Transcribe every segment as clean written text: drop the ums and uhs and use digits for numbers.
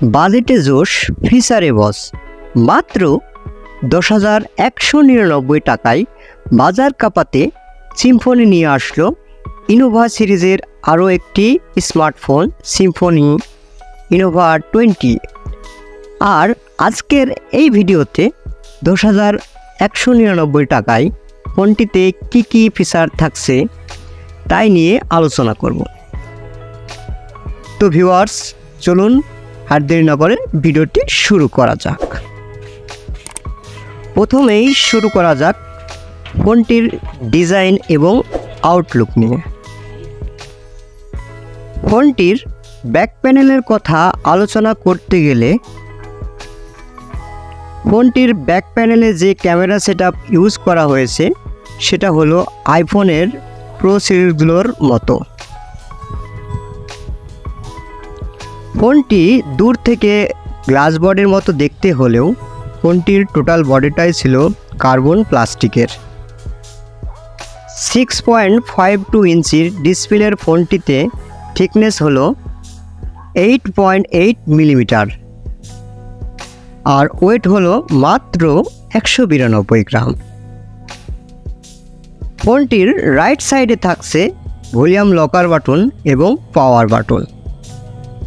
বাজেটে জোশ, ফিচারে বস। মাত্র 10,199 টাকায় বাজার কাঁপাতে সিম্ফনি নিয়ে আসলো ইনোভা সিরিজের আরও একটি স্মার্টফোন, সিম্ফনি ইনোভা 20। আর আজকের এই ভিডিওতে 10,199 টাকায় ফোনটিতে কি কি ফিচার থাকছে তাই নিয়ে আলোচনা করব। তো ভিউয়ার্স, চলুন আর দেরি না করে ভিডিওটি শুরু করা যাক। প্রথমেই শুরু করা যাক ফোনটির ডিজাইন এবং আউটলুক নিয়ে। ফোনটির ব্যাক প্যানেলের কথা আলোচনা করতে গেলে ফোনটির ব্যাক প্যানেলে যে ক্যামেরা সেটআপ ইউজ করা হয়েছে সেটা হলো আইফোনের প্রো সিরিজগুলোর মতো। ফোনটি দূর থেকে গ্লাস বডির মতো দেখতে হলেও ফোনটির টোটাল বডিটাই ছিল কার্বন প্লাস্টিকের। 6.52 ইঞ্চির ডিসপ্লের ফোনটিতে থিকনেস হলো 8.8 মিলিমিটার আর ওয়েট হলো মাত্র 192 গ্রাম। ফোনটির রাইট সাইডে থাকছে ভলিউম লকার বাটন এবং পাওয়ার বাটন।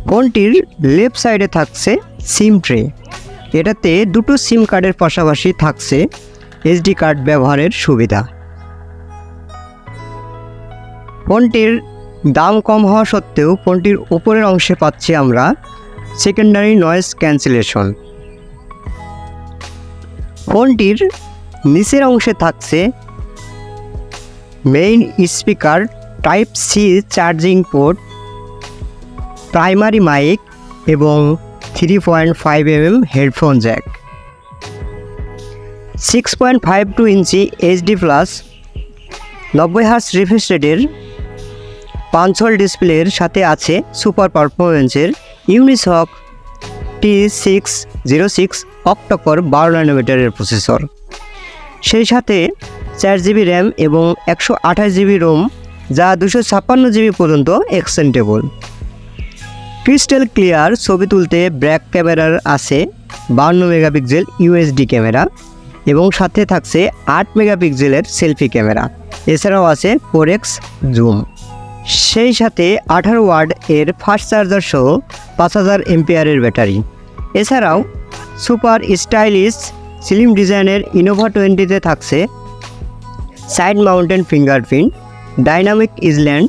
ফোনটির লেফট সাইডে থাকছে সিম ট্রে। এটাতে দুটো সিম কার্ডের পাশাপাশি থাকছে এসডি কার্ড ব্যবহারের সুবিধা। ফোনটির দাম কম হওয়া সত্ত্বেও ফোনটির উপরের অংশে পাচ্ছি আমরা সেকেন্ডারি নয়েজ ক্যান্সেলেশন। ফোনটির নিচের অংশে থাকছে main speaker, type C charging port, primary mic এবং 3.5 mm headphone jack. 6.52 inch HD plus 90 hertz refresh রেটের পাঞ্চল ডিসপ্লের সাথে আছে সুপার পারফরমেন্সের ইউনিসক T606 অক্টোকোর 12 ন্যানোমিটারের প্রসেসর। সেই সাথে 4 জিবি র্যাম এবং 128 জিবি রোম, যা 256 জিবি পর্যন্ত এক্সটেন্ডেবল। ক্রিস্টাল ক্লিয়ার ছবি তুলতে ব্যাক ক্যামেরার আছে 52 মেগাপিক্সেল ইউএসডি ক্যামেরা এবং সাথে থাকছে 8 মেগাপিক্সেলের সেলফি ক্যামেরা। এছাড়াও আছে 4x জুম। সেই সাথে 18 ওয়াট এর ফাস্ট চার্জার সহ 5000 এমপিআরের ব্যাটারি। এছাড়াও সুপার স্টাইলিশ স্লিম ডিজাইনের ইনোভা 20তে থাকছে side mountain fingerprint, dynamic Eastland,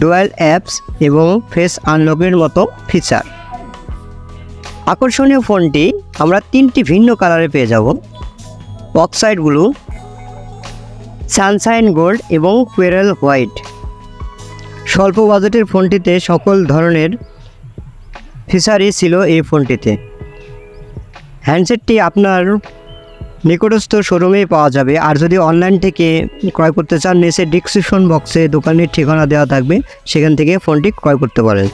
dual apps এবং ফেস আনলকের মতো ফিচার। আকর্ষণীয় ফোনটি আমরা 3টি ভিন্ন কালারে পেয়ে যাব: অক্সাইড ব্লু, সানশাইন গোল্ড এবং কোরাল হোয়াইট। স্বল্প বাজেটের ফোনটিতে সকল ধরনের ফিচারই ছিল এই ফোনটিতে। হ্যান্ডসেটটি আপনার নিকটস্থ শোরুমেই পাওয়া যাবে। আর যদি অনলাইন থেকে ক্রয় করতে চান, নিচে ডিসক্রিপশন বক্সে দোকানের ঠিকানা দেওয়া থাকবে, সেখান থেকে ফোনটি ক্রয় করতে পারেন।